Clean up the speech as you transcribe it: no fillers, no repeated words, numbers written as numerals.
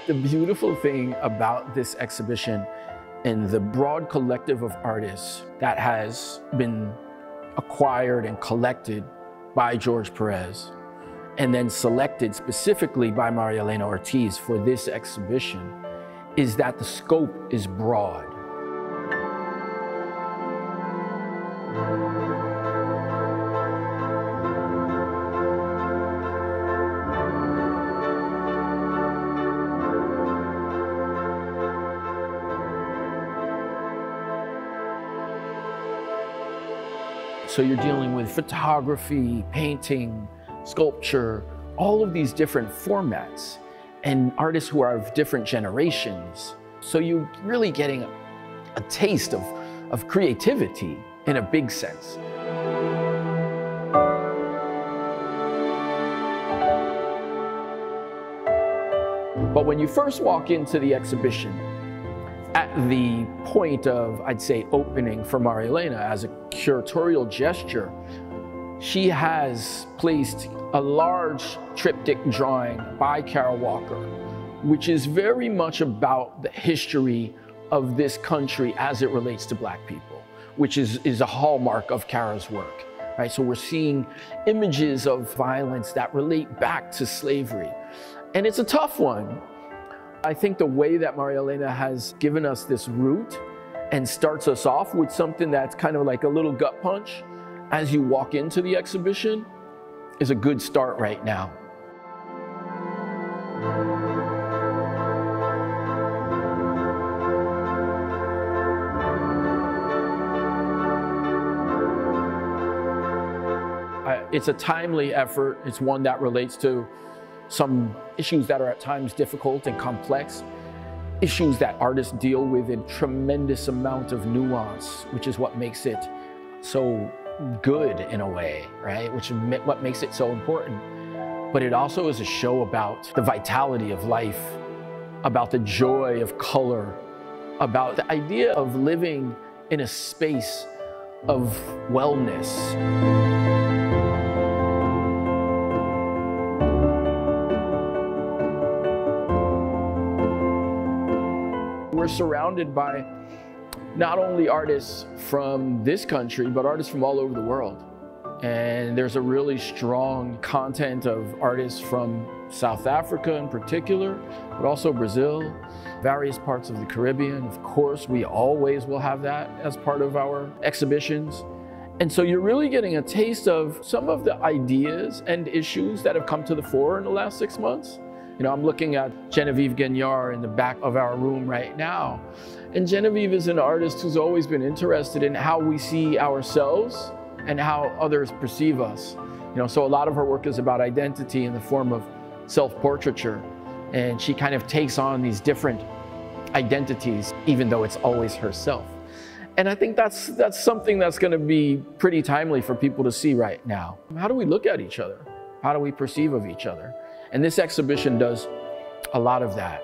The beautiful thing about this exhibition and the broad collective of artists that has been acquired and collected by George Pérez and then selected specifically by María Elena Ortiz for this exhibition is that the scope is broad. So you're dealing with photography, painting, sculpture, all of these different formats, and artists who are of different generations. So you're really getting a taste of creativity in a big sense. But when you first walk into the exhibition, at the point of, I'd say, opening for María Elena as a curatorial gesture, she has placed a large triptych drawing by Carol Walker, which is very much about the history of this country as it relates to Black people, which is a hallmark of Carol's work, right? So we're seeing images of violence that relate back to slavery. And it's a tough one. I think the way that María Elena has given us this route and starts us off with something that's kind of like a little gut punch as you walk into the exhibition is a good start right now. It's a timely effort. It's one that relates to some issues that are at times difficult and complex, issues that artists deal with in tremendous amount of nuance, which is what makes it so good in a way, right? Which is what makes it so important. But it also is a show about the vitality of life, about the joy of color, about the idea of living in a space of wellness. We're surrounded by not only artists from this country, but artists from all over the world. And there's a really strong content of artists from South Africa in particular, but also Brazil, various parts of the Caribbean. Of course, we always will have that as part of our exhibitions. And so you're really getting a taste of some of the ideas and issues that have come to the fore in the last 6 months. You know, I'm looking at Genevieve Guignard in the back of our room right now. And Genevieve is an artist who's always been interested in how we see ourselves and how others perceive us. You know, so a lot of her work is about identity in the form of self-portraiture. And she kind of takes on these different identities, even though it's always herself. And I think that's something that's gonna be pretty timely for people to see right now. How do we look at each other? How do we perceive of each other? And this exhibition does a lot of that.